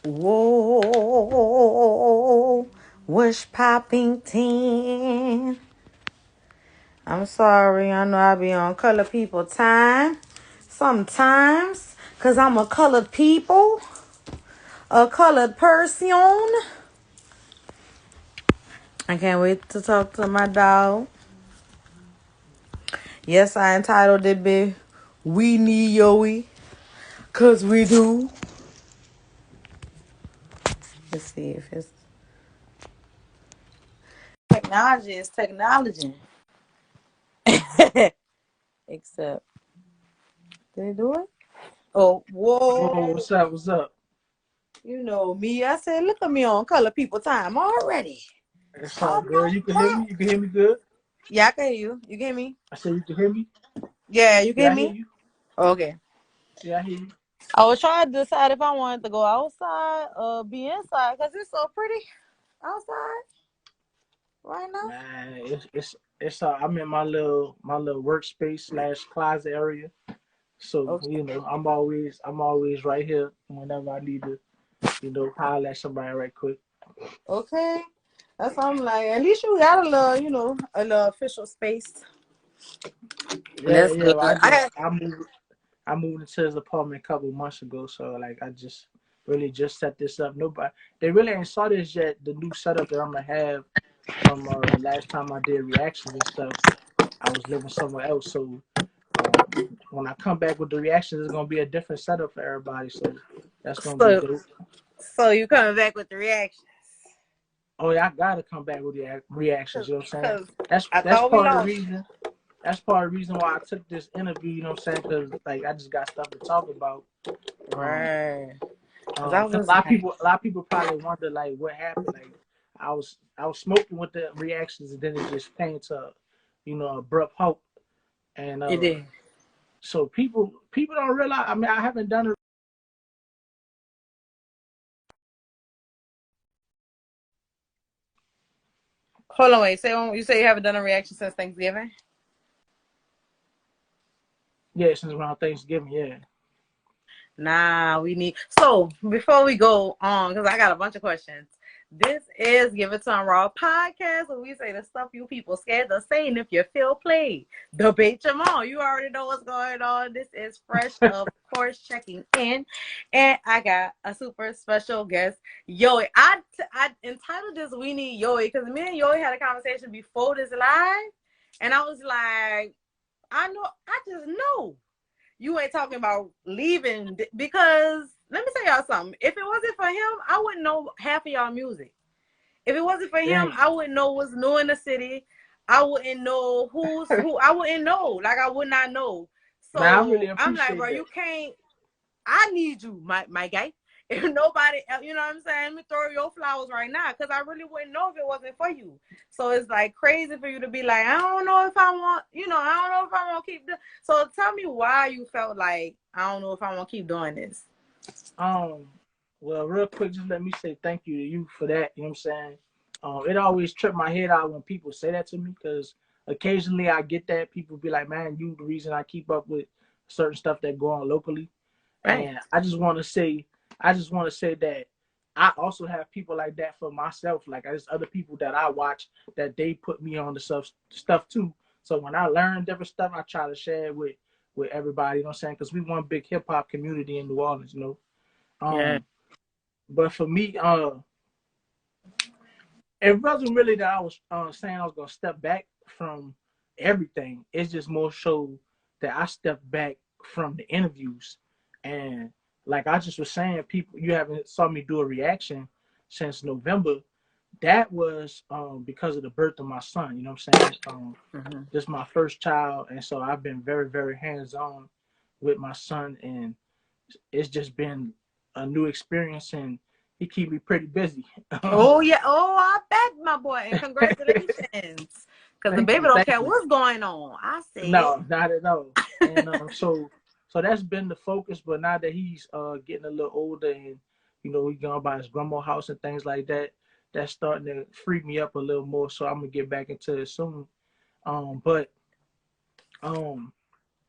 Whoa, what's popping 10? I'm sorry, I know I be on color people time sometimes, because I'm a colored people, a colored person. I can't wait to talk to my dog. Yes, I entitled it, be We Need Yoey, because we do. Let's see if it's technology is technology. Except, did they do it? Oh, Whoa, whoa. what's up? What's up? You know me. I said, look at me on color people time already. It's all All good. right, You can hear bro. me? You can hear me good? Yeah, I can hear you. You can hear me? I said you can hear me? Yeah, you can Yeah, hear I hear me? you. Okay. Yeah, I hear you. I was trying to decide if I wanted to go outside or be inside because it's so pretty outside right now. Man, it's I'm in my little workspace slash closet area. So, Okay. I'm always right here whenever I need to, holler at somebody right quick. Okay. That's what I'm like. At least you got a little, a little official space. Yeah, That's yeah. good. Well, I had I moved into this apartment a couple months ago, so like I just really just set this up. Nobody they really ain't saw this yet, the new setup that I'm gonna have from last time I did reactions and stuff. I was living somewhere else, so when I come back with the reactions, it's gonna be a different setup for everybody. So that's gonna be so dope. so you coming back with the reaction. Oh yeah, I gotta come back with the reactions. Cause, You know what I'm saying? Cause That's I that's thought we part of the lost. reason. That's part of the reason why I took this interview. You know what I'm saying? Because like I just got stuff to talk about. Um, Right. Cause I was 'Cause just like, a lot of people probably wonder like what happened. Like I was smoking with the reactions, and then it just came to, abrupt halt. And it did. so people don't realize. I mean, I haven't done it. Hold on, wait. You say you haven't done a reaction since Thanksgiving? Yeah, since around Thanksgiving. Yeah. Nah, we need. So before we go on, because I got a bunch of questions. This is Give It to 'em Raw podcast, where we say the stuff you people scared to say, and if you feel played, debate them all. You already know what's going on. This is fresh, of course, checking in, and I got a super special guest, Yoey. I entitled this "We Need Yoey" because me and Yoey had a conversation before this live, and I was like, I know, I just know you ain't talking about leaving because let me tell y'all something. If it wasn't for him, I wouldn't know half of y'all music. If it wasn't for him, Dang. I wouldn't know what's new in the city. I wouldn't know who's who. I wouldn't know. Like I would not know. Man, I really So I'm like, bro, appreciate that. you can't. I need you, my guy. If nobody, you know what I'm saying, let me throw your flowers right now because I really wouldn't know if it wasn't for you. So it's like crazy for you to be like, I don't know if I want, I don't know if I want to keep. So tell me why you felt like I don't know if I want to keep doing this. Um, well, real quick, just let me say thank you to you for that. You know what I'm saying? It always tripped my head out when people say that to me because occasionally I get that people be like, "Man, you the reason I keep up with certain stuff that go on locally." Right. And I just want to say that I also have people like that for myself. Like there's other people that I watch that they put me on the stuff too. So when I learn different stuff, I try to share it with everybody. You know what I'm saying? Because we one big hip hop community in New Orleans. Yeah. Um, but for me, it wasn't really that I was saying I was gonna step back from everything. It's just more so that I stepped back from the interviews, and like I just was saying, people you haven't saw me do a reaction since November. That was because of the birth of my son. You know what I'm saying? Mm-hmm. This is my first child, and so I've been very very hands on with my son, and it's just been a new experience, and he keep me pretty busy. Oh yeah. Oh, I bet, my boy, and congratulations, because the Thank baby you, don't thank care you. what's going on. I said. No, not at all. And so that's been the focus. But now that he's getting a little older and he's going by his grandma's house and things like that, that's starting to free me up a little more. So I'm gonna get back into it soon. But um,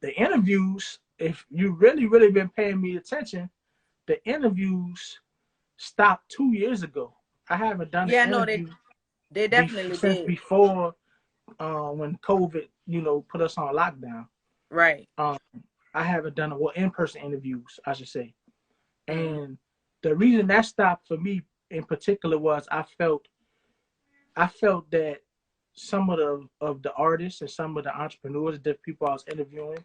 the interviews, if you really really been paying me attention, the interviews stopped 2 years ago. I haven't done an Yeah, no, interview they definitely since did. before when COVID, put us on lockdown. Right. Um, I haven't done in-person interviews, I should say. Mm. And the reason that stopped for me in particular was I felt that some of the artists and some of the entrepreneurs, the people I was interviewing,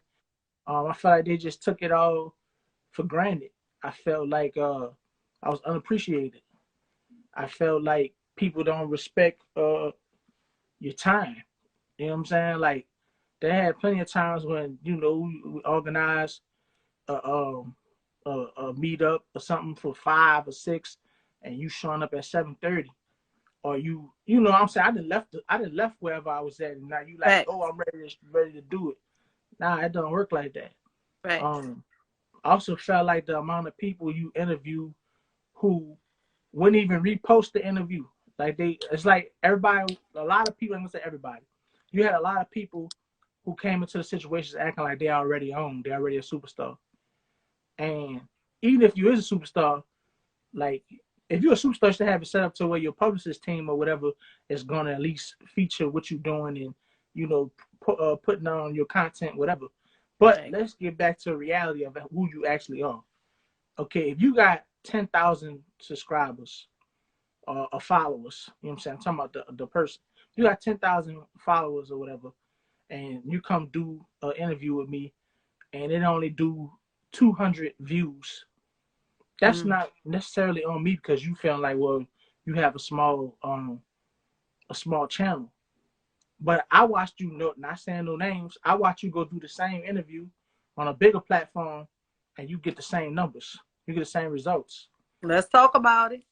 I felt like they just took it all for granted. I felt like I was unappreciated. I felt like people don't respect your time. You know what I'm saying? Like they had plenty of times when we organized a, um, a meet up or something for 5 or 6, and you showing up at 7:30, or you know what I'm saying, I done left wherever I was at, and now you like, oh, Facts. I'm ready to do it. Nah, it don't work like that. Facts. Um, I also felt like the amount of people you interview who wouldn't even repost the interview. Like it's like everybody, a lot of people. I'm gonna say everybody. You had a lot of people who came into the situations acting like they already a superstar. And even if you is a superstar, like if you're a superstar, you should have it set up to where your publicist team or whatever is gonna at least feature what you're doing and putting on your content, whatever. But Facts. let's get back to the reality of who you actually are. Okay, if you got 10,000 subscribers or followers, you know what I'm saying? I'm talking about the person. You got 10,000 followers or whatever, and you come do an interview with me, and it only do 200 views. That's Mm. not necessarily on me because you feel like, well, you have a small channel. But I watched you, not saying no names, I watched you go do the same interview on a bigger platform, and you get the same numbers. You get the same results. Let's talk about it.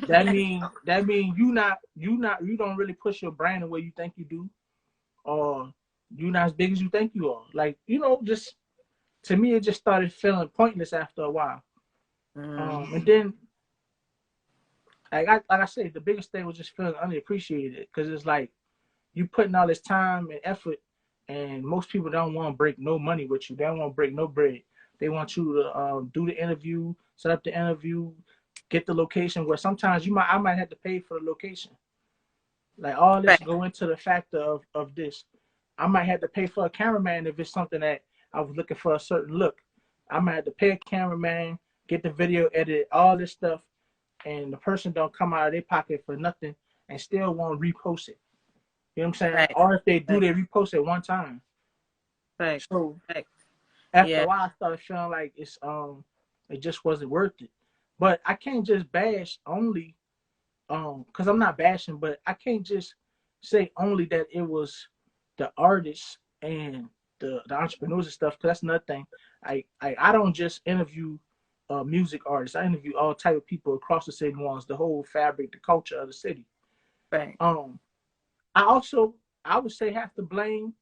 That mean you don't really push your brand the way you think you do, or you not as big as you think you are. Like, just to me it just started feeling pointless after a while. Mm. And then like I said, the biggest thing was just feeling unappreciated because it's like you putting all this time and effort, and most people don't want to break no money with you. They don't want to break no bread. They want you to do the interview, set up the interview, get the location. Where sometimes I might have to pay for the location. Like all this Facts. go into the factor of this. I might have to pay for a cameraman if it's something that I was looking for a certain look. I might have to pay a cameraman, get the video edited, all this stuff, and the person don't come out of their pocket for nothing and still want to repost it. You know what I'm saying? Facts. Or if they do, Facts. they repost it one time. Facts. So Facts. after Yeah. a while, I started feeling like it just wasn't worth it. But I can't just bash only because I'm not bashing, but I can't just say only that it was the artists and the entrepreneurs and stuff. Because that's another thing. I don't just interview music artists. I interview all type of people across the city ones, the whole fabric, the culture of the city. Facts. Um, I also I would say have to blame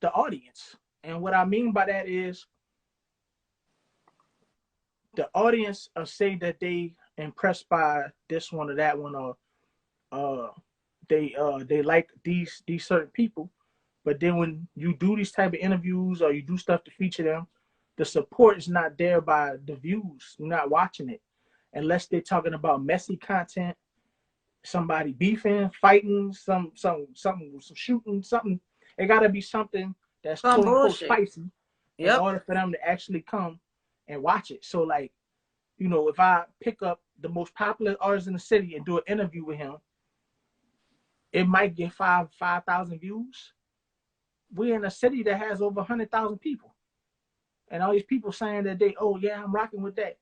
the audience, and what I mean by that is the audience say that they impressed by this one or that one, or uh they like these certain people, but then when you do these type of interviews or you do stuff to feature them, the support is not there by the views. You're not watching it unless they're talking about messy content, somebody beefing, fighting, some shooting, something. It got to be something that's Some quote unquote bullshit. spicy in Yep. order for them to actually come and watch it. So like, if I pick up the most popular artist in the city and do an interview with him, it might get 5,000 views. We're in a city that has over 100,000 people, and all these people saying that oh yeah, I'm rocking with that.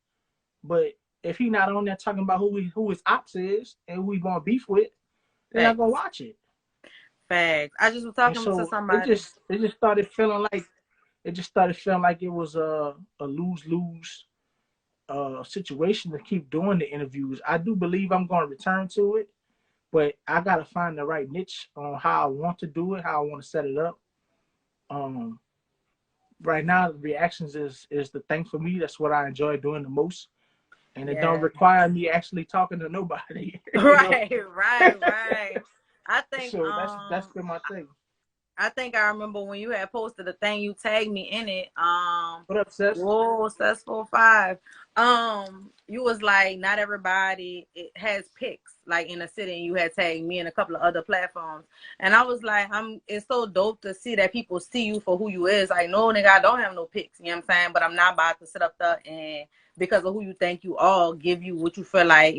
But if he not on there talking about who his ops is and who he want beef with, they're not gonna Facts. watch it. Facts. I just was And talking to so somebody. it just started feeling like it was a lose lose situation to keep doing the interviews. I do believe I'm going to return to it, but I got to find the right niche on how I want to do it, how I want to set it up. Um, right now, the reactions is the thing for me. That's what I enjoy doing the most, and it don't Yeah. require me actually talking to nobody. Right. Right. Right. I think So that's been my thing. I think I remember when you had posted the thing, you tagged me in it. What up, Sess? Whoa, Sess-45. You was like, not everybody it has pics like in the city, and you had tagged me and a couple of other platforms. And I was like, it's so dope to see that people see you for who you is. Like, no nigga, I don't have no pics, you know what I'm saying? But I'm not about to sit up there and because of who you think you are, give you what you feel like,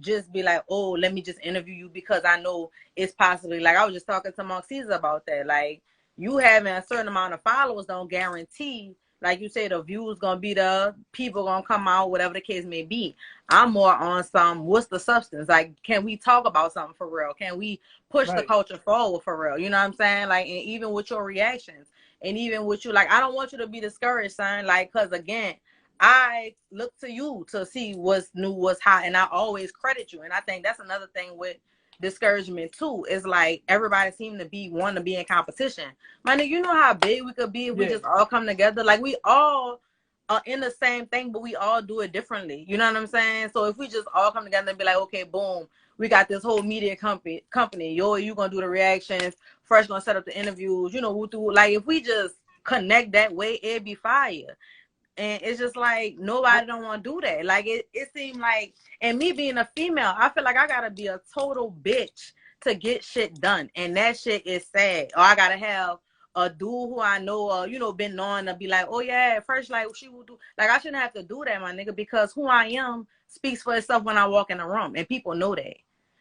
just be like, oh, let me just interview you because I know it's possibly like I was just talking to Mark Caesar about that. Like you having a certain amount of followers don't guarantee, like you say, the views gonna be the people gonna come out, whatever the case may be. I'm more on some what's the substance? Like, can we talk about something for real? Can we push the Right. culture forward for real? You know what I'm saying? Like, and even with your reactions and even with you, like, I don't want you to be discouraged, son. Like, cause again, I look to you to see what's new, what's hot, and I always credit you. And I think that's another thing with discouragement too. Is like everybody seem to be wanting to be in competition. My nigga, you know how big we could be if we Yeah. just all come together. Like we all are in the same thing, but we all do it differently. You know what I'm saying? So if we just all come together and be like, okay, boom, we got this whole media company. You gonna do the reactions, Fresh gonna set up the interviews. Who do like if we just connect that way, it'd be fire. And it's just like I nobody don't want to do that. Like it seemed like, and me being a female, I feel like I gotta be a total bitch to get shit done, and that shit is sad. Or I gotta have a dude who I know, been known to be like, oh yeah, First, like she will do. Like I shouldn't have to do that, my nigga, because who I am speaks for itself when I walk in the room, and people know that.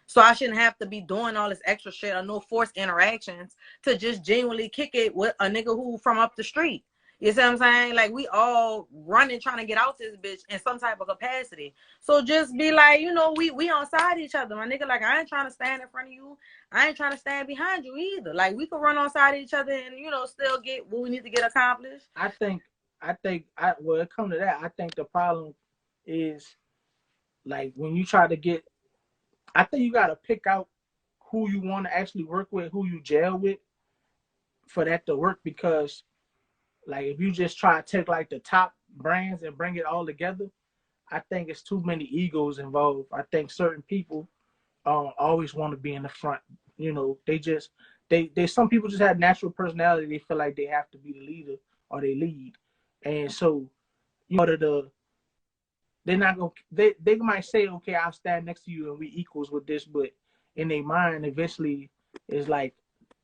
So I shouldn't have to be doing all this extra shit or no forced interactions to just genuinely kick it with a nigga who from up the street. You see what I'm saying? Like we all running trying to get out this bitch in some type of capacity. So just be like, we on side each other, my nigga. Like I ain't trying to stand in front of you. I ain't trying to stand behind you either. Like we could run on side each other and still get what we need to get accomplished. I think well, it come to that. I think the problem is like when you try to get. I think you got to pick out who you want to actually work with, who you gel with, for that to work. Because like if you just try to take like the top brands and bring it all together, I think it's too many egos involved. I think certain people always want to be in the front. They some people just have natural personality. They feel like they have to be the leader or they lead, and so order to they're not gonna they might say, okay, I'll stand next to you and we equals with this, but in their mind eventually it's like,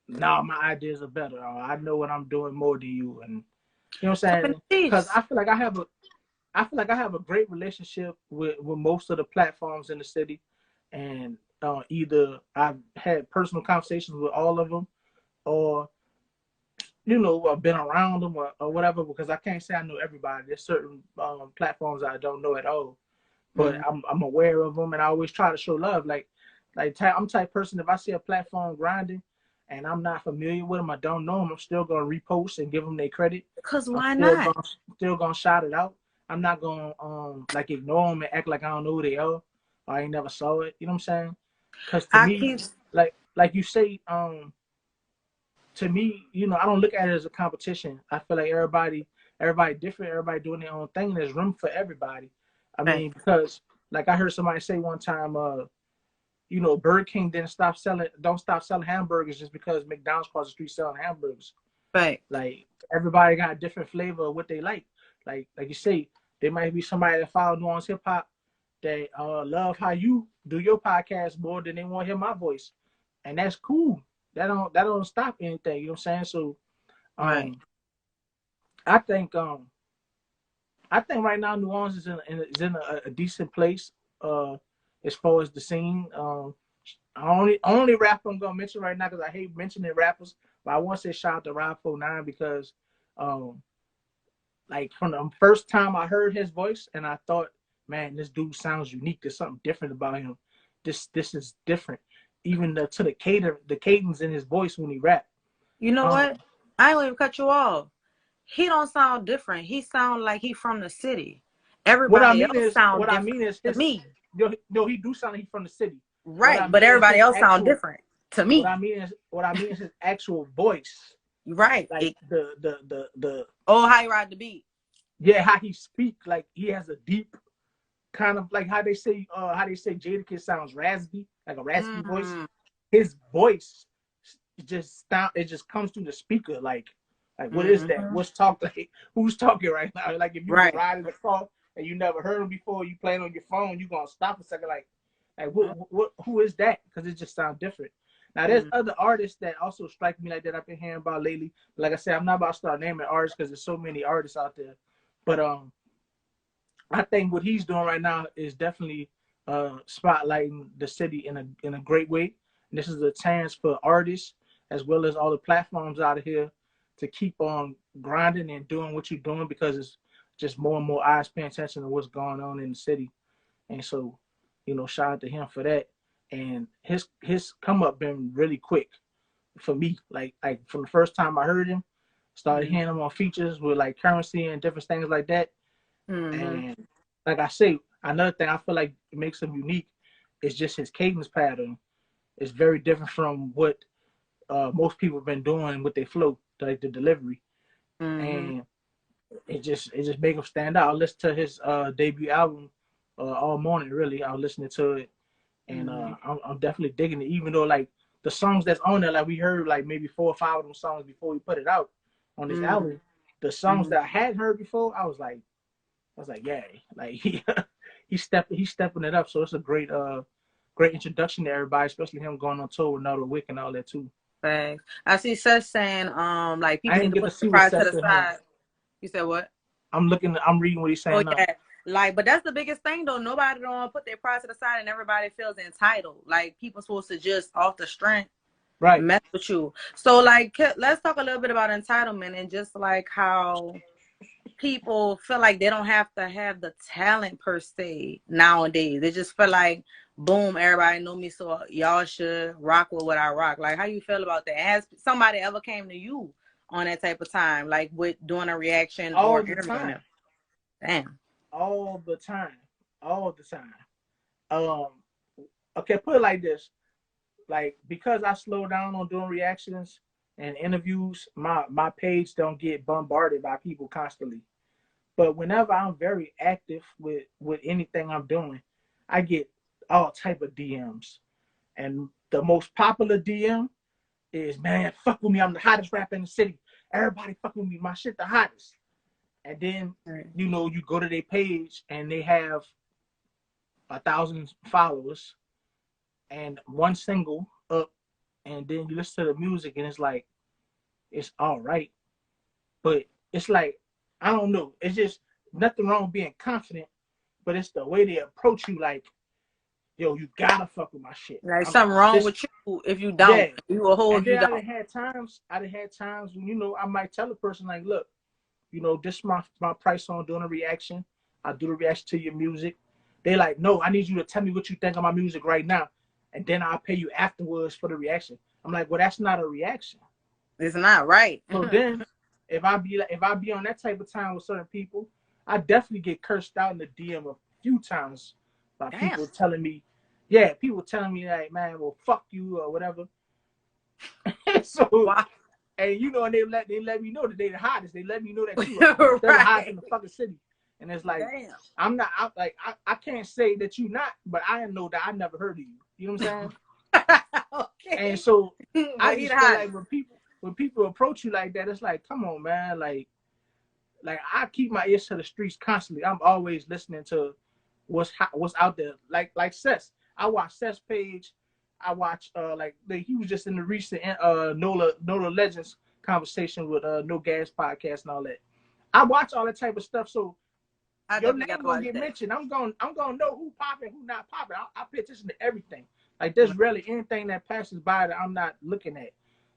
nah, my ideas are better, or I know what I'm doing more than you. And you know what I'm saying? Because I feel like I have a great relationship with most of the platforms in the city, and either I've had personal conversations with all of them, or I've been around them, or whatever. Because I can't say I know everybody. There's certain platforms I don't know at all, but I'm aware of them, and I always try to show love. I'm the type of person, if I see a platform grinding and I'm not familiar with them, I don't know them, I'm still gonna repost and give them their credit. Because I'm why not? still gonna shout it out. I'm not gonna like ignore them and act like I don't know who they are, or I ain't never saw it. You know what I'm saying? Because to me, like you say, to me, I don't look at it as a competition. I feel like everybody different, everybody doing their own thing. There's room for everybody. I mean, because like I heard somebody say one time, Burger King don't stop selling hamburgers just because McDonald's across the street selling hamburgers. Right. Like everybody got a different flavor of what they like. Like you say, there might be somebody that follow Nuance Hip Hop that love how you do your podcast more than they want to hear my voice, and that's cool. That don't stop anything. You know what I'm saying? So, Right. I think right now Nuance is in a decent place as far as the scene. Only rapper I'm gonna mention right now, because I hate mentioning rappers, but I want to say shout out to Rob 49, because like from the first time I heard his voice and I thought, man, this dude sounds unique. There's something different about him. This is different. Even to the cadence in his voice when he rap. You know what? I ain't even cut you off. He don't sound different. He sound like he from the city. Everybody else sound different to me. No, he do sound like he's from the city. Right, but everybody else sound different to me. What I mean is his actual voice. Right. Like the how he ride the beat. Yeah, how he speak, like he has a deep kind of, like how they say Jadakiss sounds raspy, like a raspy voice. His voice it just comes through the speaker like what is that? Mm-hmm. What's talk like? Who's talking right now? Like if you was Right. riding the car and you never heard them before, you playing on your phone, you gonna stop a second like what who is that? Because it just sounds different. Now there's Mm-hmm. other artists that also strike me like that I've been hearing about lately. Like I said, I'm not about to start naming artists because there's so many artists out there. But I think what he's doing right now is definitely spotlighting the city in a great way. And this is a chance for artists as well as all the platforms out of here to keep on grinding and doing what you're doing because it's just more and more eyes paying attention to what's going on in the city. And so, shout out to him for that. And his come up been really quick for me. Like from the first time I heard him, started Mm-hmm. hearing him on features with like currency and different things like that. Mm-hmm. And like I say, another thing I feel like makes him unique is just his cadence pattern. It's very different from what most people have been doing with their flow, like the delivery, Mm-hmm. and it just make him stand out. I listened to his debut album all morning. Really, I was listening to it, and Mm-hmm. I'm definitely digging it. Even though like the songs that's on there, like we heard like maybe 4 or 5 of them songs before we put it out on this album. The songs Mm-hmm. that I hadn't heard before, I was like, yeah, like he's stepping it up. So it's a great introduction to everybody, especially him going on tour with Another Wick and all that too. Thanks. I see Seth saying, like I people need didn't to get to put their see what pride to Seth the said home. side. You said what? I'm reading what he's Oh saying now. yeah. Like, but that's the biggest thing though. Nobody don't put their pride to the side, and everybody feels entitled. Like people supposed to just off the strength Right. mess with you. So like, let's talk a little bit about entitlement and just like how people feel like they don't have to have the talent per se nowadays. They just feel like, boom, everybody know me, so y'all should rock with what I rock. Like, how you feel about that? Has somebody ever came to you on that type of time, like with doing a reaction All or the interviewing time. them? Damn. All the time. All the time. Um okay, put it like this. Like because I slow down on doing reactions and interviews, my page don't get bombarded by people constantly. But whenever I'm very active with anything I'm doing, I get all type of DMs. And the most popular DM is, man, fuck with me. I'm the hottest rapper in the city. Everybody fuck with me. My shit the hottest. And then, Right. you go to their page and they have 1,000 followers and one single up. And then you listen to the music and it's like, it's all right. But it's like, I don't know. It's just nothing wrong with being confident, but it's the way they approach you. Like, yo, you gotta fuck with my shit. Like something wrong This, with you if you yeah. don't. You a hoe And if you then don't. I done had times when I might tell a person like, look, this is my price on doing a reaction. I do the reaction to your music. They like, no, I need you to tell me what you think of my music right now, and then I'll pay you afterwards for the reaction. I'm like, well, that's not a reaction. It's not right. So then, if I be on that type of time with certain people, I definitely get cursed out in the DM a few times by Damn. people telling me, yeah, people telling me like, man, well, fuck you or whatever. So, Wow. and and they let me know that they the hottest. They let me know that they're the hottest in Right. the fucking city. And it's like, Damn. I'm not I can't say that you not, but I know that I never heard of you. You know what I'm saying? And Okay. so I But he the just feel like hottest. when people approach you like that, it's like, come on, man, like I keep my ears to the streets constantly. I'm always listening to what's out there. Like Sess. I watch Sess page. I watch he was just in the recent Nola Legends conversation with No Gas podcast and all that. I watch all that type of stuff. So I your definitely name gotta gonna watch get that. mentioned. I'm gonna know who popping, who not popping. I pay attention to everything. Like there's Right. rarely anything that passes by that I'm not looking at.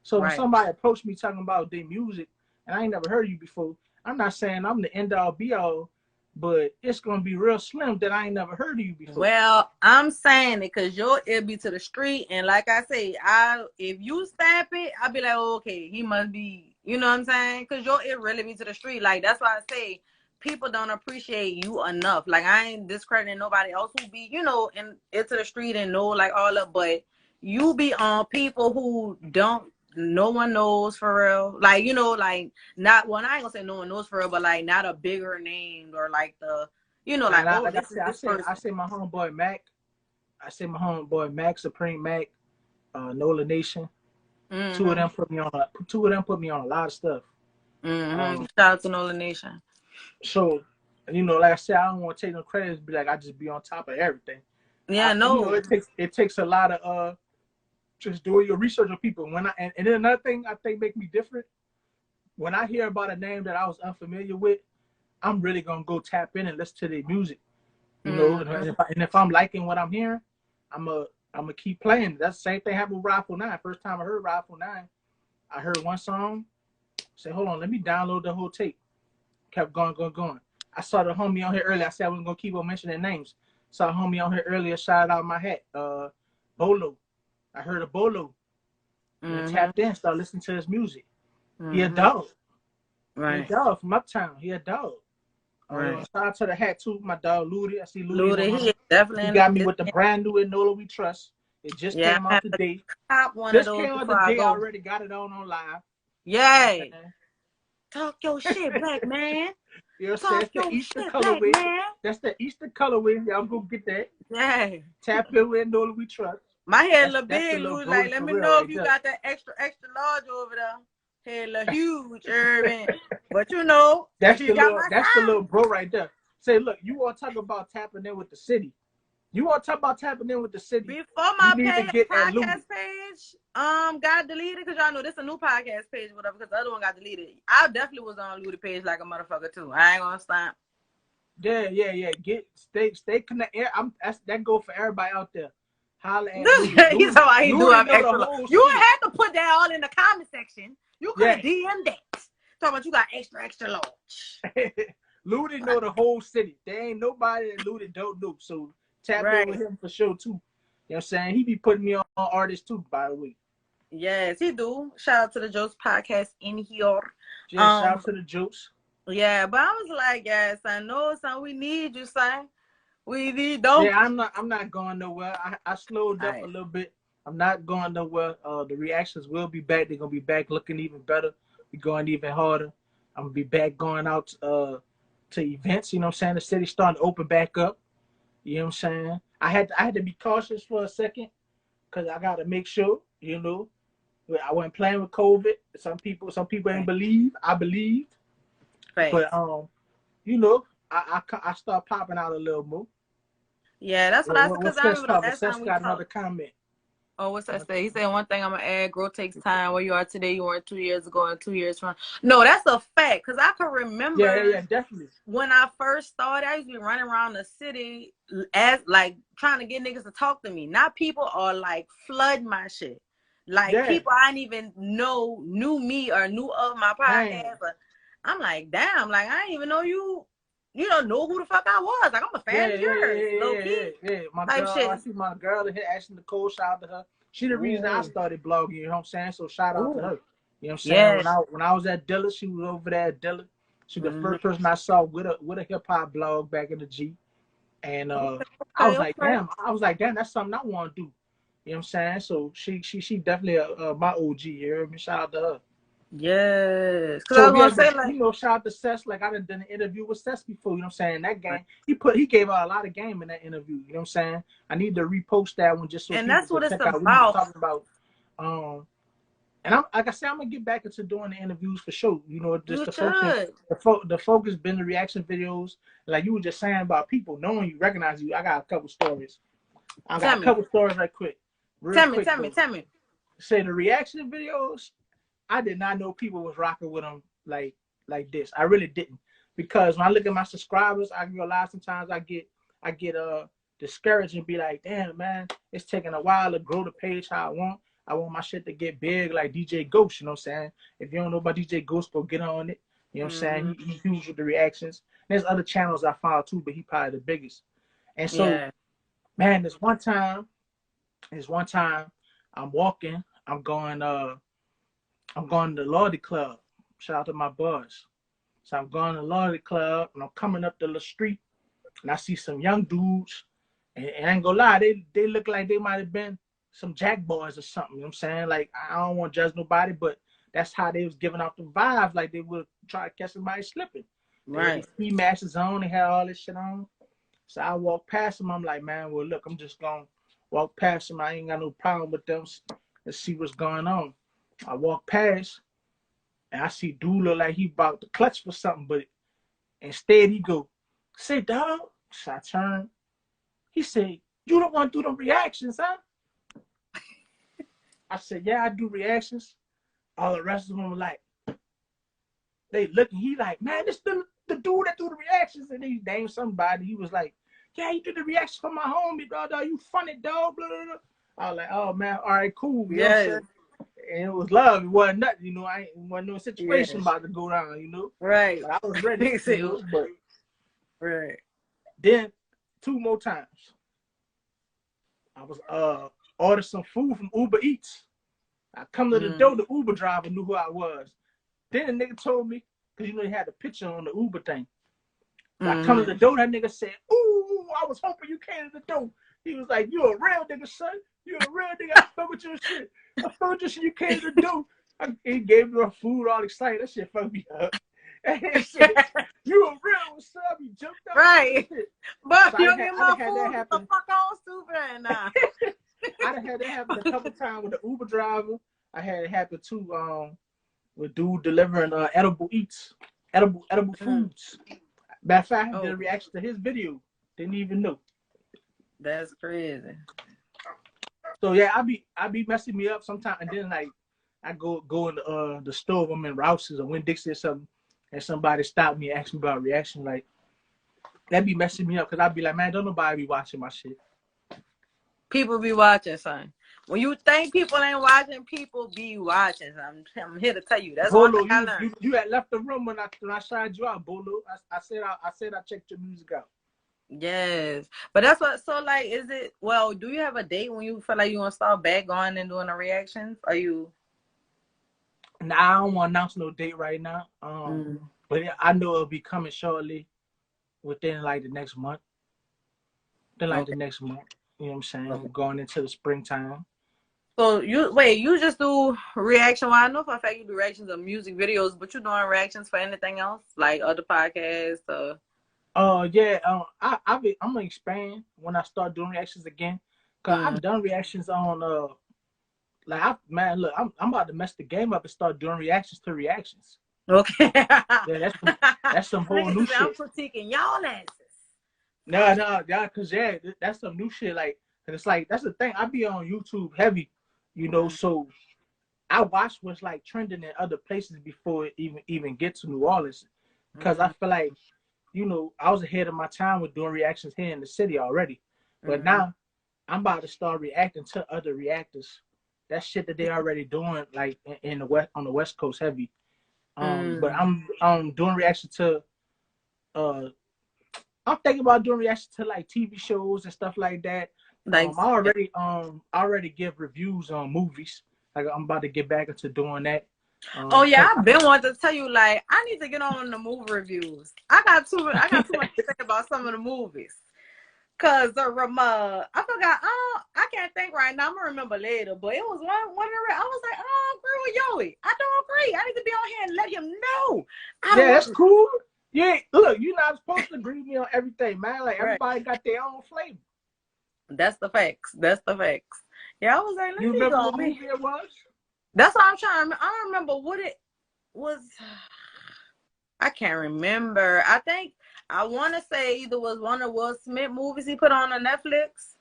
So when Right. somebody approached me talking about their music and I ain't never heard you before, I'm not saying I'm the end all be all, but it's gonna be real slim that I ain't never heard of you before. Well, I'm saying it because your ear be to the street, and like I say, if you stamp it, I'll be like, oh, okay, he must be, you know what I'm saying? Because your ear really be to the street. Like that's why I say people don't appreciate you enough. Like I ain't discrediting nobody else who be, in into the street and know like all of, but you be on people who don't. No one knows for real. Like like not. Well, I ain't gonna say no one knows for real, but like not a bigger name or like the like, And oh, like I this is said, I this say I person. say my homeboy Mac, Supreme Mac, Nola Nation. Two of Mm-hmm. them put me on. Two of them put me on a lot of stuff. Mm-hmm. Shout out to Nola Nation. So, like I said, I don't want to take no credit. Be like I just be on top of everything. Yeah, no. It takes a lot of just doing your research on people. And then another thing I think make me different. When I hear about a name that I was unfamiliar with, I'm really gonna go tap in and listen to their music. Mm-hmm. And if I'm liking what I'm hearing, I'm a keep playing. That's the same thing happened with Rifle 9. First time I heard Rifle 9, I heard one song. Say, hold on, let me download the whole tape. Kept going. I saw the homie on here earlier. I said I wasn't gonna keep on mentioning names. Saw a homie on here earlier, shouted out my hat. Bolo. I heard a Bolo. And I Mm-hmm. tapped in, started listening to his music. He a Mm-hmm. dog. He a Right. dog from Uptown. He a dog. Right. Shout out to the hat too, my dog Ludi. I see Ludi Luda, on he him. is definitely He in the got me with the business. brand new Enola We Trust. It just Yeah, came I out have to today. cop one of Just those came out before I today. I go. already got it on live. Yay. Talk your shit, black man. You know what I'm saying? Talk It's the your Easter shit, black colorway. man. That's the Easter colorway. Y'all go get that. Yay. Tap in with Enola We Trust. My head look That's the big, little Lou. Brody Like, let for me real know if right you there. got that extra large over there. Head look huge, Urban. But you know, That's you got my the size. little bro right there. Say, look, you want to talk about tapping in with the city. You want to talk about tapping in with the city. Before You my need to get at Louis. podcast page got deleted, because y'all know this is a new podcast page, whatever, because the other one got deleted. I definitely was on Louis page like a motherfucker too. I ain't gonna stop. Yeah. Stay connected. That go for everybody out there. Holla at Louis. He's how I do have know the extra. whole You city. had to put that all in the comment section. You could have DM'd that. Talking about you got extra large. Louis know the whole city. There ain't nobody that Louis don't know. So tap in with him for sure too. You know what I'm saying? He be putting me on artists too, by the way. Yes, he do. Shout out to the Jokes podcast in here. Yeah, shout out to the Jokes. Yeah, but I was like, yes, I know, son. We need you, son. We need dope. Yeah, I'm not going nowhere. I slowed up a little bit. I'm not going nowhere. The reactions will be back. They're gonna be back looking even better. We're going even harder. I'm gonna be back going out to events. You know what I'm saying? The city's starting to open back up. You know what I'm saying? I had to be cautious for a second because I gotta make sure. I wasn't playing with COVID. Some people ain't believe. I believed. Right. But I start popping out a little more. Yeah, that's what I said. Because I remember the last time we got another comment. Oh, what's that say? He said, one thing I'm going to add, growth takes time. Where you are today, you weren't 2 years ago and 2 years from. No, that's a fact. Because I can remember yeah, definitely. When I first started, I used to be running around the city as like trying to get niggas to talk to me. Now people are like flooding my shit. Like people I didn't even knew me or knew of my podcast. But I'm like, damn, like I didn't even know you don't know who the fuck I was. Like, I'm a fan of yours. Low key. Yeah. My girl, I see my girl in here, Ashley Nicole, shout out to her. She the reason I started blogging, you know what I'm saying? So shout out to her. You know what I'm saying? When I was at Dilla, she was over there at Dilla. She was the first person I saw with a hip hop blog back in the G. And I was like, damn, that's something I want to do. You know what I'm saying? So she definitely my OG, you heard me? Shout out to her. Yes. So I was gonna say, like, shout out to Sess. Like, I done an interview with Sess before, you know what I'm saying? That game, he gave out a lot of game in that interview, you know what I'm saying? I need to repost that one just so and people that's what can it's check out what we talking about. And I'm like I said, I'm gonna get back into doing the interviews for sure. You know, just the focus been the reaction videos. Like you were just saying about people knowing you, recognize you. I got a couple stories. I got a couple stories right quick. Tell me. Say the reaction videos, I did not know people was rocking with them like this. I really didn't, because when I look at my subscribers, I realize sometimes I get discouraged and be like, damn man, it's taking a while to grow the page how I want. I want my shit to get big like DJ Ghost, you know what I'm saying? If you don't know about DJ Ghost, go get on it. You know what I'm saying? He's huge with the reactions. There's other channels I follow too, but he probably the biggest. And so, man, there's one time I'm walking, I'm going to the Lordy Club. Shout out to my boys. So I'm going to the Lordy Club and I'm coming up the street and I see some young dudes, and I ain't gonna lie, they look like they might have been some jack boys or something, you know what I'm saying? Like, I don't want to judge nobody, but that's how they was giving off the vibes, like they would try to catch somebody slipping. They had ski masks on, they had all this shit on. So I walked past them, I'm like, man, well, look, I'm just gonna walk past them. I ain't got no problem with them. Let's see what's going on. I walk past and I see dude look like he about to clutch for something, but instead he go, "Say, dog." So I turn. He said, "You don't want to do the reactions, huh?" I said, "Yeah, I do reactions." All the rest of them were like, they looking. He like, "Man, this the dude that do the reactions." And he named somebody. He was like, "Yeah, he did the reactions for my homie, dog. You funny, dog." Blah, blah, blah. I was like, "Oh man, all right, cool." You know what I'm Yes. saying? And it was love. It wasn't nothing, you know. I wasn't no situation Yes. about to go down, you know. Right. But I was ready, He you said, know. But right. then 2 more times, I was ordered some food from Uber Eats. I come to the door, the Uber driver knew who I was. Then the nigga told me, because you know he had a picture on the Uber thing. So I come to the door, that nigga said, "Ooh, I was hoping you came to the door." He was like, "You a real nigga, son. You a real nigga. I fuck with your shit. I fuck with your shit. You came to the door." He gave me food, all excited. That shit fucked me up. And he said, "You a real one, son." You jumped up. Right. But So you don't get my had food. that Get the happen. fuck on, stupid. Nah. I done had that happen a couple times with the Uber driver. I had it happen too, with dude delivering edible foods. Matter of fact, I did a reaction to his video. Didn't even know. That's crazy. So yeah, I be messing me up sometimes, and then like I go in the store. I'm in Rouse's or Winn-Dixie or something, and somebody stop me and ask me about a reaction. Like that be messing me up because I be like, man, don't nobody be watching my shit. People be watching, son. When you think people ain't watching, people be watching. I'm here to tell you. That's one Bolo, thing I learned. you had left the room when I shouted you out, Bolo. I said I checked your music out. Yes, but that's what. So like, is it? Well, do you have a date when you feel like you want to start back going and doing the reactions? Are you? Nah, I don't want to announce no date right now. But yeah, I know it'll be coming shortly, within like the next month. Within like the next month. You know what I'm saying? Okay. Going into the springtime. So you just do reaction. Well, I know for a fact you do reactions of music videos, but you doing reactions for anything else, like other podcasts or? Yeah. I'm gonna expand when I start doing reactions again, cause I've done reactions on man, look, I'm about to mess the game up and start doing reactions to reactions. Okay. Yeah, that's some whole new shit. I'm critiquing y'all asses. No, yeah, cause that's some new shit. Like, and it's like that's the thing. I be on YouTube heavy, you know, so I watch what's like trending in other places before it even get to New Orleans, because I feel like, you know, I was ahead of my time with doing reactions here in the city already, but now I'm about to start reacting to other reactors. That shit that they already doing like in the west on the West Coast heavy. But I'm doing reaction to I'm thinking about doing reactions to like TV shows and stuff like that. Like, I already give reviews on movies. Like I'm about to get back into doing that. oh yeah, I've been wanting to tell you, like, I need to get on the movie reviews. I got too much to say about some of the movies. Cause I forgot. I can't think right now. I'm gonna remember later. But it was one of the. I was like, oh, girl, Yoey, I don't agree. I need to be on here and let him know. Yeah, that's cool. Yeah, look, you're not supposed to agree with me on everything, man. Like everybody got their own flavor. That's the facts. Yeah, I was like, you remember what movie it was? That's what I'm trying to remember. I don't remember what it was. I can't remember. I want to say either was one of Will Smith movies he put on Netflix,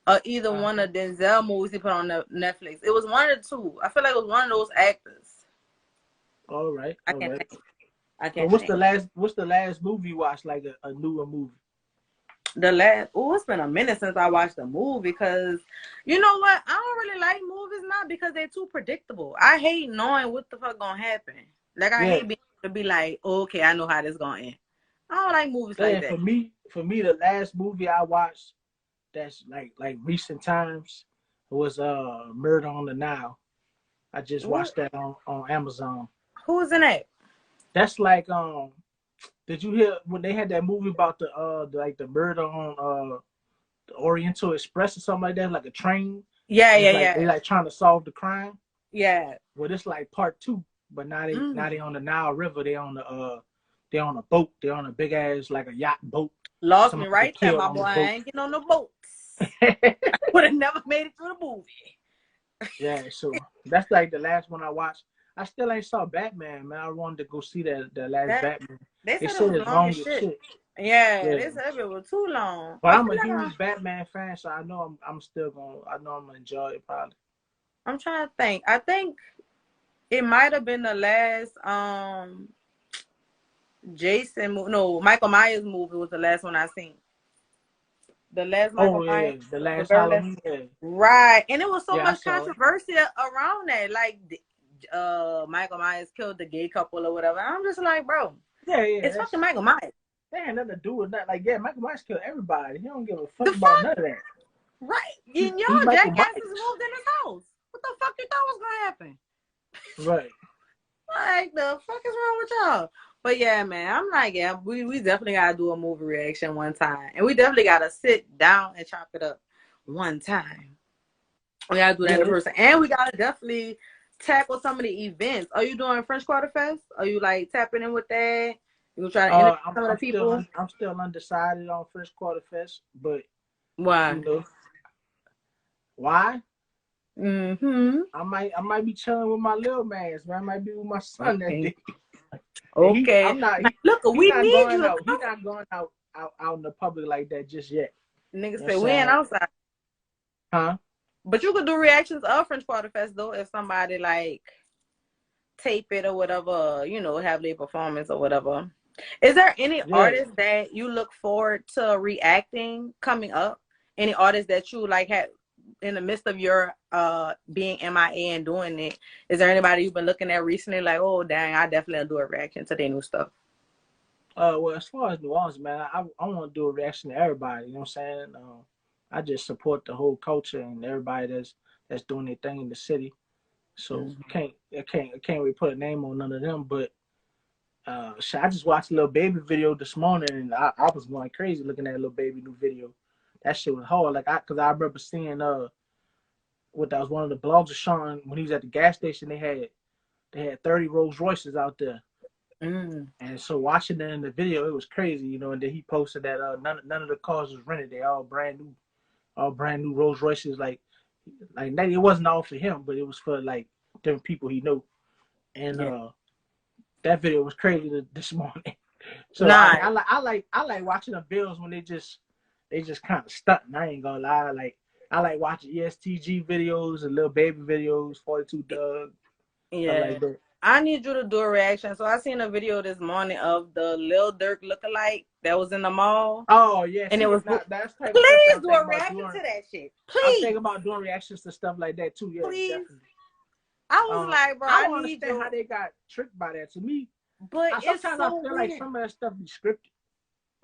or either one of Denzel movies he put on Netflix. It was one of the two. I feel like it was one of those actors. All right. I can't think. What's the last movie you watched, like a newer movie? It's been a minute since I watched a movie, because you know what? I don't really like movies now because they're too predictable. I hate knowing what the fuck gonna happen. Like I hate being able to be like, oh, okay, I know how this gonna end. I don't like movies like that. For me, the last movie I watched that's like recent times was Murder on the Nile. I just watched that on Amazon. Who's in it? That's like did you hear when they had that movie about the murder on the Oriental Express or something like that, like a train? Yeah. They like trying to solve the crime. Yeah. Well, it's like part 2, but now they on the Nile River. They on a boat. They're on a big ass like a yacht boat. Lost me right there, my boy. I ain't getting on no boats. I would have never made it through the movie. Yeah, so that's like the last one I watched. I still ain't saw Batman, man. I wanted to go see the last That Batman. they They said it said was it's long as long as shit. shit. Yeah, Yeah, they said it was too long. but I'm a huge Batman fan, so I know I'm still gonna. I know I'm gonna enjoy it probably. I'm trying to think. I think it might have been the last Michael Myers movie was the last one I seen. The last Michael Oh Myers, yeah, the the last very last. Halloween. Yeah, Right, and it was so yeah, I much saw it. controversy around that. Like, Michael Myers killed the gay couple or whatever. I'm just like, bro, Yeah, yeah, it's fucking Michael Myers. that had nothing to do with that. Like, yeah, Michael Myers killed everybody. He don't give a The fuck about fuck, none of that. right? He, And he y'all Michael jackasses Myers. moved in his house. What the fuck you thought was gonna happen? Right. Like, the fuck is wrong with y'all? But yeah, man, I'm like, yeah, we definitely gotta do a movie reaction one time, and we definitely gotta sit down and chop it up one time. We gotta do that in Yeah. person, and we gotta definitely tackle some of the events. Are you doing French Quarter Fest? Are you like tapping in with that? You trying to interview some of the people? I'm still undecided on First Quarter Fest, but Why? you know why? Mm-hmm. I might be chilling with my little mans, man. I might be with my son that Okay. day. Okay. Now, look, He we not need you going to out. He come. not going out in the public like that just yet. Niggas You know what say I'm we ain't saying? outside. Huh? But you could do reactions of French Quarter Fest though if somebody like tape it or whatever, have their performance or whatever. Is there any Yeah. artist that you look forward to reacting coming up? Any artist that you like had in the midst of your being MIA and doing it? Is there anybody you've been looking at recently like, oh dang, I definitely do a reaction to their new stuff? Well, as far as New Orleans, man, I want to do a reaction to everybody. You know what I'm saying? I just support the whole culture and everybody that's doing their thing in the city. So I can't really put a name on none of them. But I just watched a little baby video this morning, and I was going crazy looking at a little baby new video. That shit was hard. Cause I remember seeing what that was one of the blogs of Sean when he was at the gas station. They had 30 Rolls Royces out there. And so watching it in the video, it was crazy, you know. And then he posted that none of the cars was rented; they all brand new Rolls Royces. Like it wasn't all for him, but it was for like different people he knew. And Yeah. That video was crazy this morning. So Nah. I like watching the bills when they just kind of stunting. I ain't gonna lie. I like watching ESTG videos and little baby videos, 42 Doug, stuff Yeah. like that. I need you to do a reaction. So I seen a video this morning of the Lil Durk lookalike that was in the mall. Oh yeah, And it was that's type of stuff that please I'm do a thinking about reaction doing. to that shit. I'm Please. thinking about doing reactions to stuff like that too. Yeah, Please. definitely. I was like, bro, I I don't need understand you. how they got tricked by that. To me, But it's sometimes I so feel weird. like some of that stuff be scripted.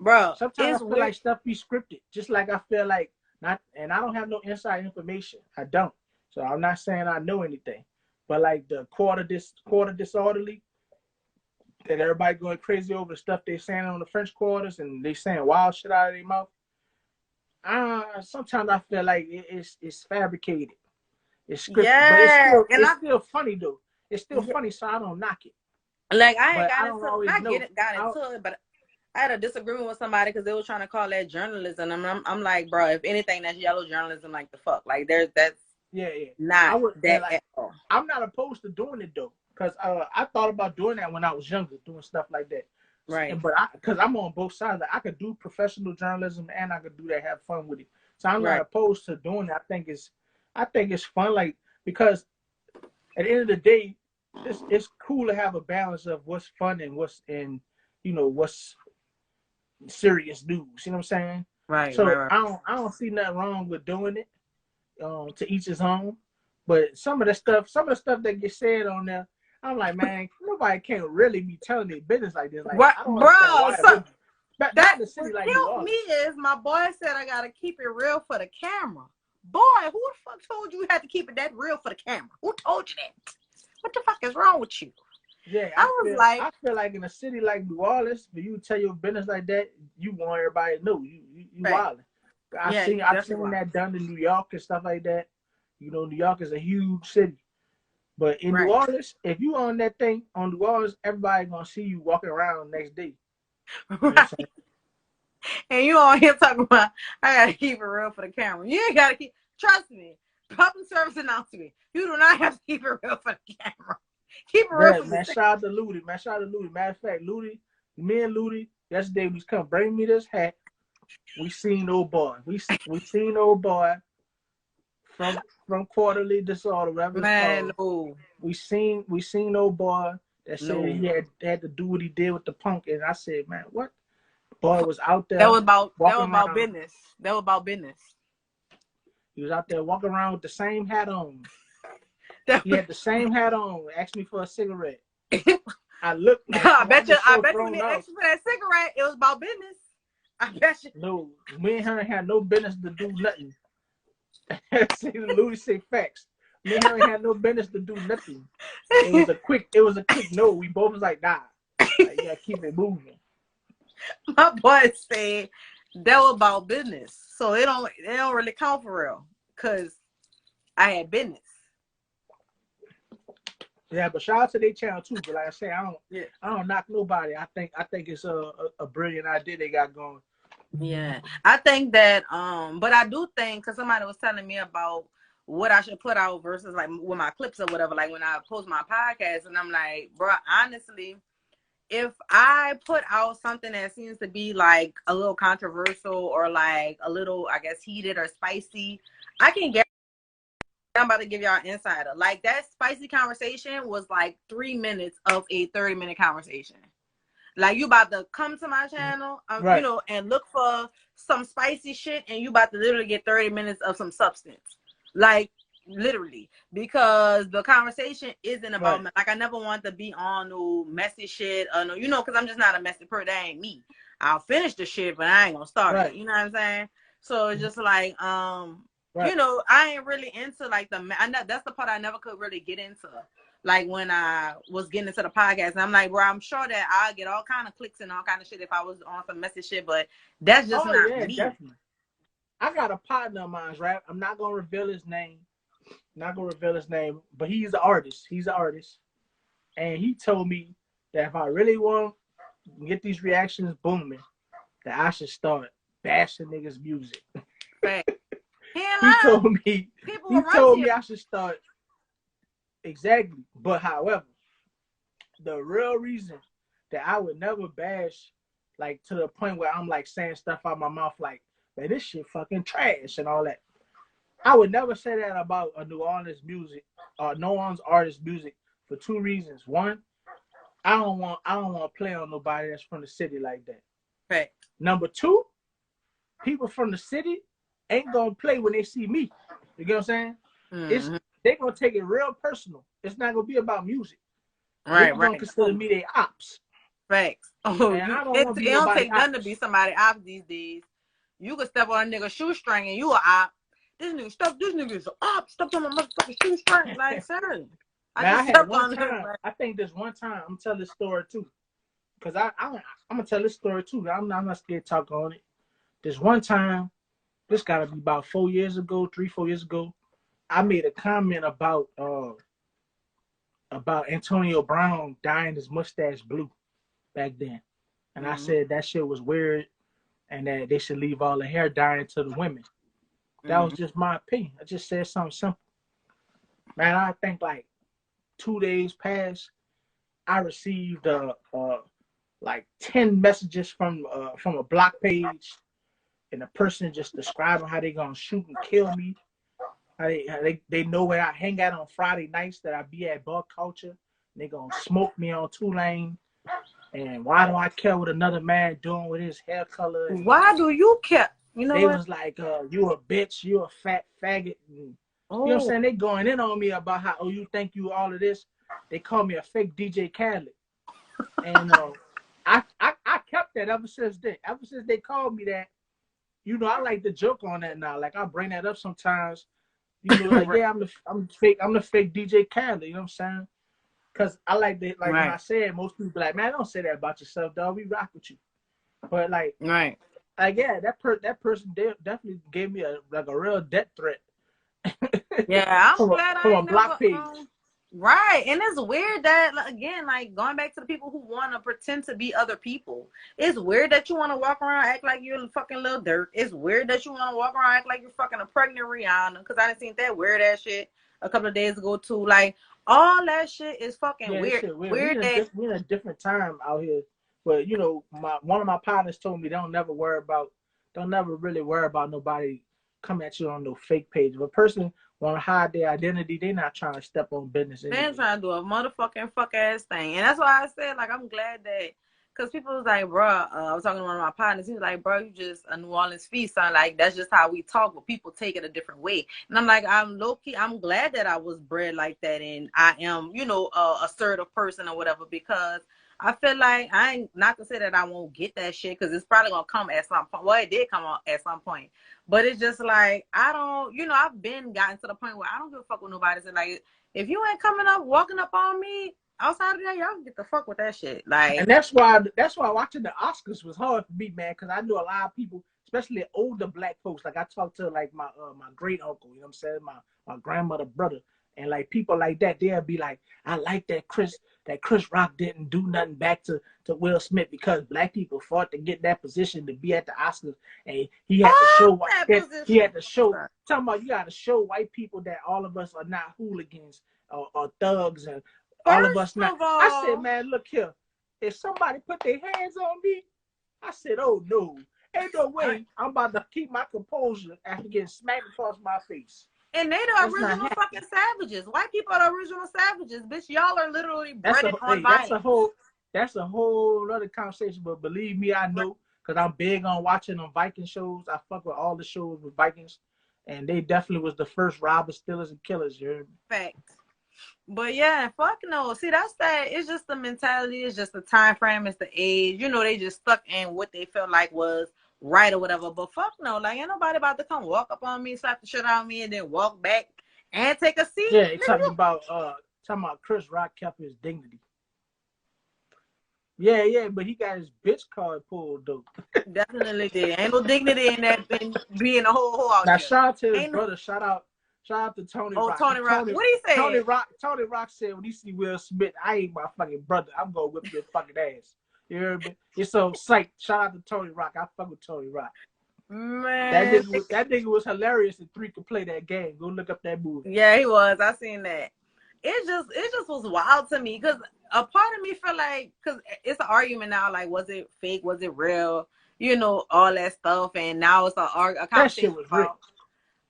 Bro, Sometimes it's I feel weird. like stuff be scripted. Just like I feel like not, and I don't have no inside information. I don't. So I'm not saying I know anything. But like the quarter disorderly, that everybody going crazy over the stuff they saying on the French quarters and they saying wild shit out of their mouth. Sometimes I feel like it's fabricated. It's scripted, Yeah. And it's still funny though. It's still funny, so I don't knock it. like I ain't But I got don't into always not know. got into it, but I had a disagreement with somebody because they were trying to call that journalism. And I'm like, bro, if anything, that's yellow journalism. Like the fuck, like that's not I would that like. at all. I'm not opposed to doing it though, because I thought about doing that when I was younger, doing stuff like that. Right. But because I'm on both sides, like, I could do professional journalism and I could do that, have fun with it. So I'm not opposed to doing it. I think it's fun, like because at the end of the day, it's cool to have a balance of what's fun and what's serious news. You know what I'm saying? Right. So Right. I don't see nothing wrong with doing it. To each his own. But some of the stuff that gets said on there, I'm like, man, nobody can't really be telling their business like this. Like, What, I don't bro? understand why it would. Not in the city What like New killed Orleans. me is my boy said I gotta keep it real for the camera. Boy, who the fuck told you had to keep it that real for the camera? Who told you that? What the fuck is wrong with you? Yeah, I feel like in a city like New Orleans, for you to tell your business like that, you want everybody to know you wilding. I've seen that done in New York and stuff like that. You know, New York is a huge city. But in New Orleans, if you on that thing on New Orleans, everybody gonna see you walking around the next day. Right. And you on here talking about I gotta keep it real for the camera. You ain't gotta keep. Trust me. Public service announcement. You do not have to keep it real for the camera. Keep it real Yeah, for man, the shout out to Ludi. Man, shout out to Ludi. Matter of fact, Ludi, me and Ludi, yesterday we come bring me this hat. We seen old boy. We seen old boy from Quarterly Disorder, whatever it's man, called. no. We seen old boy that said No. he had to do what he did with the punk, and I said, man, what? Boy was out That there was walking about around. business. That was about business. He was out there walking around with the same hat on. That He had the same hat on. Asked me for a cigarette. I looked like I bet you when thrown they out. asked you for that cigarette, it was about business. I bet you. No, me and her had no business to do nothing. See, Louis say facts. Me and her had no business to do nothing. It was a quick no. We both was like, nah. Like, yeah, keep it moving. My boy said that was about business. So it don't really count for real. Cause I had business. Yeah, but shout out to their channel too. But like I say, I don't knock nobody. I think it's a brilliant idea they got going. Yeah, I think that but I do think, because somebody was telling me about what I should put out versus like with my clips or whatever, like when I post my podcast, and I'm like, bro, honestly, if I put out something that seems to be like a little controversial or like a little, I guess, heated or spicy, I can get. I'm about to give y'all an insider. Like that spicy conversation was like 3 minutes of a 30-minute conversation. Like you about to come to my channel, right. you know, and look for some spicy shit, and you about to literally get 30 minutes of some substance. Like literally, because the conversation isn't about like I never want to be on no messy shit or no, you know, because I'm just not a messy person. That ain't me. I'll finish the shit, but I ain't gonna start it. You know what I'm saying? So it's just like you know, I ain't really into like that's the part I never could really get into. Like when I was getting into the podcast, and I'm like, bro, I'm sure that I'll get all kind of clicks and all kind of shit if I was on some messy shit, but that's just not me. Definitely. I got a partner of mine, right? I'm not gonna reveal his name. But he's an artist. And he told me that if I really want to get these reactions booming, that I should start bashing niggas' music. He told me I should start. Exactly. But however, the real reason that I would never bash, like to the point where I'm like saying stuff out my mouth like, man, this shit fucking trash and all that. I would never say that about a New Orleans music or New Orleans artist music for two reasons. One, I don't want to play on nobody that's from the city like that. Right. Number two, people from the city ain't gonna play when they see me. You get what I'm saying? Mm-hmm. They're gonna take it real personal. It's not gonna be about music. They're gonna consider me their ops. Facts. Oh, it don't take nothing to be somebody ops these days. You could step on a nigga shoestring and you a op. This nigga is an op. Stepped on my motherfucking shoestring. Like, sir. I had one time. I think this one time, I'm telling this story too. Because I'm gonna tell this story too. I'm not scared to talk on it. This one time, this gotta be about 4 years ago, 3-4 years ago. I made a comment about Antonio Brown dyeing his mustache blue back then. And I said that shit was weird and that they should leave all the hair dyeing to the women. That was just my opinion. I just said something simple. Man, I think like 2 days passed. I received like 10 messages from a block page, and the person just describing how they gonna shoot and kill me. How they know where I hang out on Friday nights, that I be at Buck Culture. They gonna smoke me on Tulane. And why do I care what another man doing with his hair color? And why do you care? You know they what? was like, you a bitch, you a fat faggot. And, you know what I'm saying? They going in on me about how, you think you all of this. They call me a fake DJ Khaled. And I kept that ever since then. Ever since they called me that, you know, I like to joke on that now. Like I bring that up sometimes. You know, like yeah, I'm the fake DJ Khaled. You know what I'm saying? Because I like that. Like when I said, most people be like, man, don't say that about yourself, dog. We rock with you. But like, like yeah, that person definitely gave me a real death threat. Yeah, I'm glad from a block page. Right. And it's weird that, like, again, like going back to the people who want to pretend to be other people. It's weird that you want to walk around act like you're a fucking little dirt. It's weird that you want to walk around act like you're fucking a pregnant Rihanna. Because I done seen that weird ass shit a couple of days ago too. Like all that shit is fucking Yeah, weird. shit. Weird that We in a different time out here. But you know, one of my partners told me don't never really worry about nobody coming at you on no fake page. If a person want to hide their identity, they not trying to step on business they anyway. ain't trying to do a motherfucking fuck ass thing. And that's why I said, like, I'm glad that, because people was like, bro, I was talking to one of my partners. He was like, bro, you just a New Orleans feast. Son. Like, that's just how we talk, but people take it a different way. And I'm like, I'm low key, I'm glad that I was bred like that. And I am, you know, a assertive person or whatever, because I feel like I ain't not to say that I won't get that shit, because it's probably going to come at some point. Well, it did come at some point. But it's just like, I don't, you know, I've been gotten to the point where I don't give a fuck with nobody. So, like, if you ain't coming up, walking up on me outside of that, y'all can get the fuck with that shit. Like, And that's why watching the Oscars was hard for me, man, because I knew a lot of people, especially older black folks. Like I talked to like my great uncle, you know what I'm saying, my grandmother brother, and like people like that, they'll be like, I like that Chris Rock didn't do nothing back to Will Smith because black people fought to get that position to be at the Oscars, and he had to show what that he had position. to show. Talking about you got to show white people that all of us are not hooligans or thugs and all of us First not. of I said, all, man, look here. If somebody put their hands on me, I said, oh no. Ain't no way I'm about to keep my composure after getting smacked across my face. and they the That's not original happening. fucking savages. White people are the original savages. Bitch, y'all are literally That's bred a on hey, violence. that's a whole other conversation. But believe me, I know because I'm big on watching them Viking shows. I fuck with all the shows with Vikings, and they definitely was the first robbers, stealers, and killers. You heard me? Fact. But yeah, fuck no. See, that's that. It's just the mentality. It's just the time frame. It's the age. You know, they just stuck in what they felt like was right or whatever. But fuck no. Like, ain't nobody about to come walk up on me, slap the shit out of me, and then walk back and take a seat. Yeah, Nigga, talking about Chris Rock kept his dignity. Yeah, but he got his bitch card pulled though. definitely did. Ain't no dignity in that being a whole out Now here. shout out to his Ain't no. brother. Shout out to Tony Oh, Rock. Tony Rock. What he said? Tony Rock said when he see Will Smith, I ain't my fucking brother. I'm gonna whip your fucking ass. You heard me? It's so psyched. Shout out to Tony Rock. I fuck with Tony Rock. Man. That nigga was hilarious. And 3 could play that game. Go look up that movie. Yeah, he was. I seen that. It just was wild to me because a part of me feel like, because it's an argument now, like, was it fake, was it real, you know, all that stuff, and now it's a That shit conversation was real.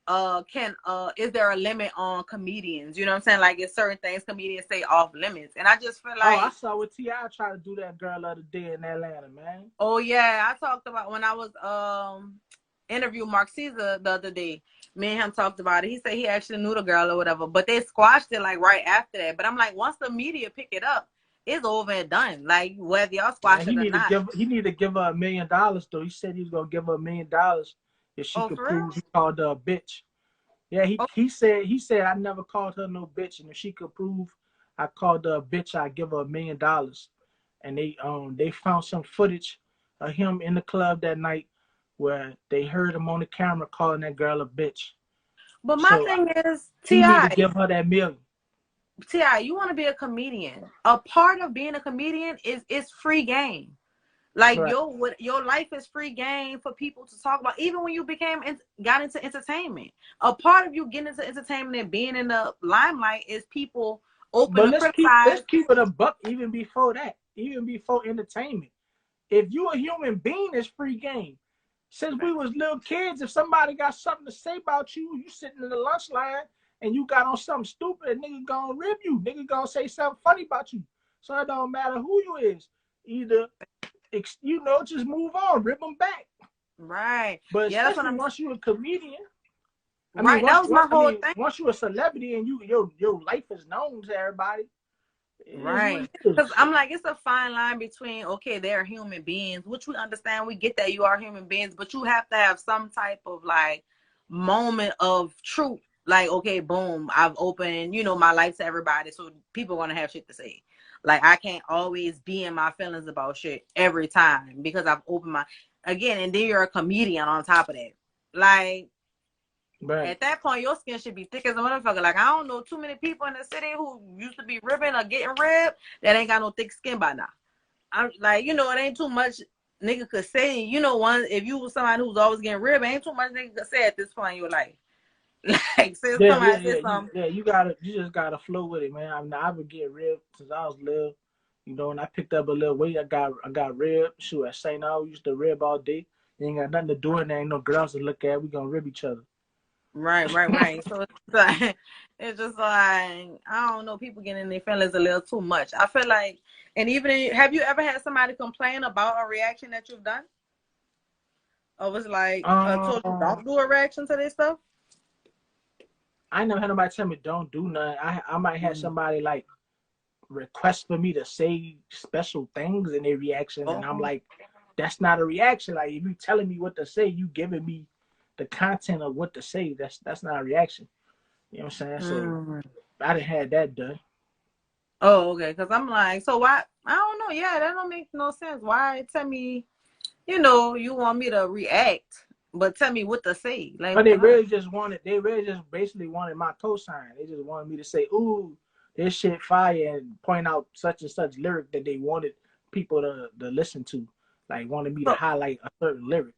about is there a limit on comedians, you know what I'm saying, like, if certain things comedians say off limits, and I just feel Oh, I like, saw what T.I. tried to do that girl the other day in Atlanta, man. oh yeah, I talked about when I was interviewed Mark Caesar the other day. Me and him talked about it. He said he actually knew the girl or whatever, but they squashed it like right after that. But I'm like, once the media pick it up, it's over and done. Like whether y'all Man, squash it or not. he need to give her $1 million though. He said he was gonna give her $1 million if she Oh, could for real? prove he called her a bitch. Yeah, Oh, he said I never called her no bitch, and if she could prove I called her a bitch, I'd give her $1 million. And they found some footage of him in the club that night where they heard him on the camera calling that girl a bitch. but my So thing is, he need to Ti, give her that $1 million. you want to be a comedian? A part of being a comedian is free game. Like Right. your life is free game for people to talk about. Even when you got into entertainment, a part of you getting into entertainment and being in the limelight is people open But to criticize. let's keep it a buck even before that, even before entertainment. If you a human being, it's free game. Since we was little kids, if somebody got something to say about you, you sitting in the lunch line and you got on something stupid, a nigga gonna rib you. Nigga gonna say something funny about you. So it don't matter who you is. Either, just move on, rib them back. Right. But Yeah, that's what especially I'm. once you're a comedian, Right. That was my whole thing. once you're a celebrity and your life is known to everybody, it is what Right. it is. Because I'm like, it's a fine line between, okay, they're human beings, which we understand. We get that you are human beings, but you have to have some type of like moment of truth. Like, okay, boom, I've opened, you know, my life to everybody. So people are going to have shit to say. Like, I can't always be in my feelings about shit every time because I've opened my, again, and then you're a comedian on top of that. Like, Right. At that point, your skin should be thick as a motherfucker. Like, I don't know too many people in the city who used to be ribbing or getting ribbed that ain't got no thick skin by now. I'm like, you know, it ain't too much nigga could say. You know, if you was somebody who's always getting ribbed, ain't too much nigga could say at this point in your life. Like, since somebody said something. You just gotta flow with it, man. I mean, I've been getting ribbed since I was little. You know, and I picked up a little weight. I got ribbed. Shoot, at St. Al, we used to rib all day. You ain't got nothing to do, and there ain't no girls to look at. We gonna rib each other. Right. So it's like, it's just like, I don't know, people getting in their feelings a little too much. I feel like, and even have you ever had somebody complain about a reaction that you've done? Or was like, told you don't do a reaction to this stuff? I never had nobody tell me don't do nothing. I might have somebody like request for me to say special things in their reaction, and I'm like, that's not a reaction. Like, if you telling me what to say, you giving me the content of what to say. That's not a reaction. You know what I'm saying? So I done had that done. Oh, okay. Because I'm like, so why? I don't know. Yeah, that don't make no sense. Why tell me, you know, you want me to react, but tell me what to say? Like, but they really just basically wanted my cosign. They just wanted me to say, ooh, this shit fire, and point out such and such lyric that they wanted people to listen to. Like, wanted me to highlight a certain lyric.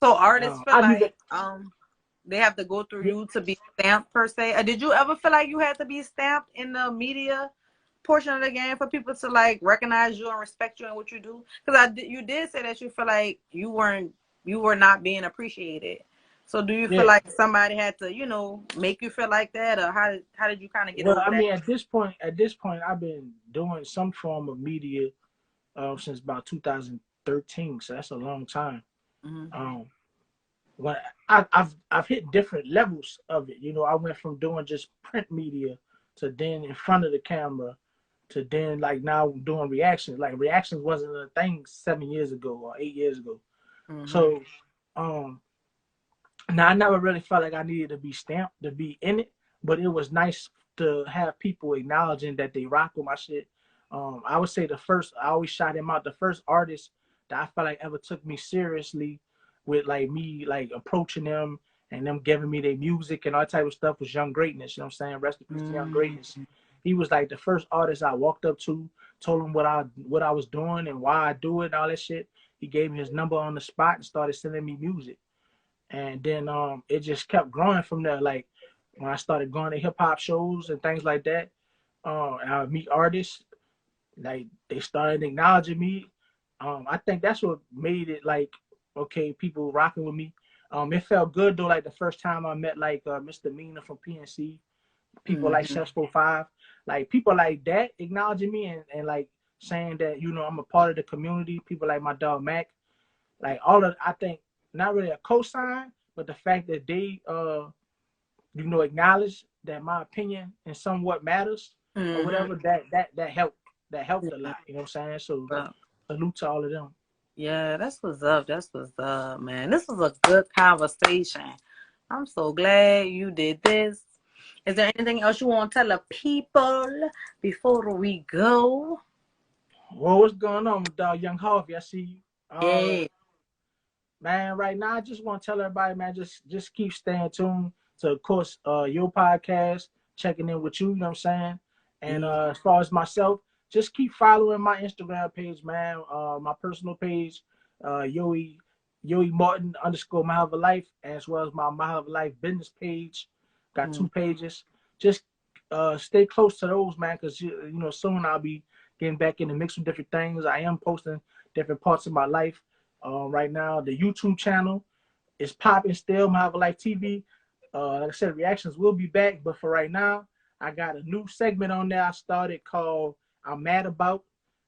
So artists feel like they have to go through you to be stamped per se. Did you ever feel like you had to be stamped in the media portion of the game for people to like recognize you and respect you and what you do? Because you did say that you feel like you were not being appreciated. So do you feel like somebody had to, you know, make you feel like that, or how did you kind of get over that? Well, I mean, at this point, I've been doing some form of media since about 2013, so that's a long time. When I've hit different levels of it. You know, I went from doing just print media to then in front of the camera to then like now doing reactions. Like, reactions wasn't a thing 7 years ago or 8 years ago. So now I never really felt like I needed to be stamped to be in it, but it was nice to have people acknowledging that they rock with my shit. I would say I always shot him out. The first artist that I felt like ever took me seriously with like me like approaching them and them giving me their music and all type of stuff was Young Greatness. You know what I'm saying? Rest in peace to Young Greatness. He was like the first artist I walked up to, told him what I was doing and why I do it and all that shit. He gave me his number on the spot and started sending me music. And then it just kept growing from there. Like, when I started going to hip hop shows and things like that, I would meet artists. Like, they started acknowledging me. I think that's what made it like, okay, people rocking with me. It felt good though. Like, the first time I met like Mr. Mina from PNC, people like Sess-45, like people like that acknowledging me and like saying that, you know, I'm a part of the community. People like my dog Mac, like I think not really a cosign, but the fact that they you know, acknowledge that my opinion and somewhat matters or whatever, that helped a lot. You know what I'm saying? So salute to all of them. Yeah, that's what's up. That's what's up, man. This was a good conversation. I'm so glad you did this. Is there anything else you want to tell the people before we go? Well, what's going on with Young Harvey? I see you. Yeah. Man, right now I just want to tell everybody, man, just keep staying tuned to, of course, your podcast, checking in with you, you know what I'm saying? And as far as myself, just keep following my Instagram page, man. My personal page, Yoey Martin _ My Hell of Life, as well as my Hell of Life business page. Got 2 pages. Just stay close to those, man, because you know, soon I'll be getting back in the mix with different things. I am posting different parts of my life. Right now, the YouTube channel is popping still, MyhellofalifeTV. Like I said, reactions will be back, but for right now, I got a new segment on there I started called I'm Mad About.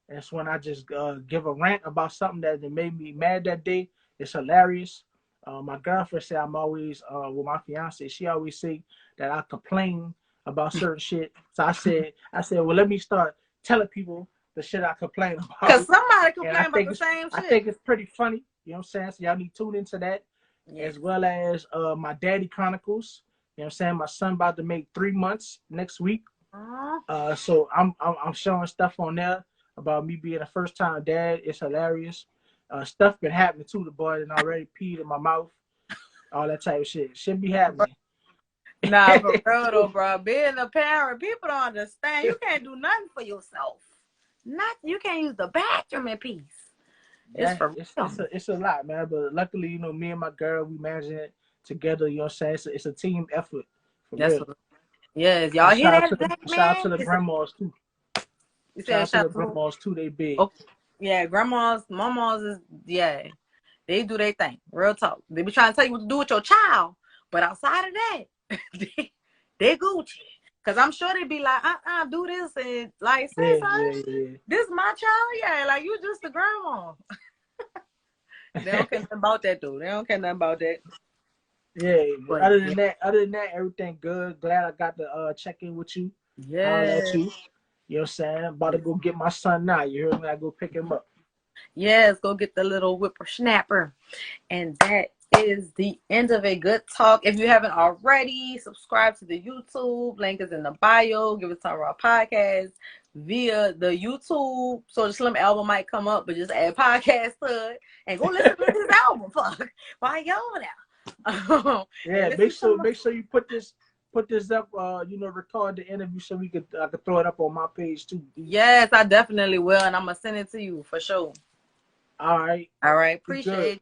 That's when I just give a rant about something that made me mad that day. It's hilarious. My girlfriend said I'm always, with my fiance, she always say that I complain about certain shit. So I said, well, let me start telling people the shit I complain about. Because somebody complain about the same shit. I think it's pretty funny. You know what I'm saying? So y'all need to tune into that. As well as my Daddy Chronicles. You know what I'm saying? My son about to make 3 months next week. So I'm showing stuff on there about me being a first-time dad. It's hilarious. Stuff been happening to the boy and already peed in my mouth. all that type of shit. Should be happening. Nah, for real though, bro. Being a parent, people don't understand. You can't do nothing for yourself. You can't use the bathroom in peace. It's for real. It's a lot, man. But luckily, you know, me and my girl, we managing it together. You know what I'm saying? It's a team effort. For real. Yes, y'all hear that, black man? Shout out to the grandmas too. You said shout out to the grandmas too. They big. Oh, yeah, grandmas, mamas is they do their thing. Real talk. They be trying to tell you what to do with your child, but outside of that, they Gucci. Cause I'm sure they be like, do this and like say something. This is my child, like you just a grandma. They don't care nothing about that though. They don't care nothing about that. Yeah, but other than that, everything good. Glad I got to check in with you. Yeah. You know what I'm saying? I'm about to go get my son now. You heard me? I go pick him up. Yes, go get the little whippersnapper. And that is the end of a good talk. If you haven't already, subscribe to the YouTube. Link is in the bio. Give it to our podcast via the YouTube. So the Slim album might come up, but just add podcast to it and go listen to his album. Fuck, why y'all now? Yeah, make sure you put this up. Record the interview so I could throw it up on my page too. Yes, I definitely will, and I'm gonna send it to you for sure. All right. Appreciate it.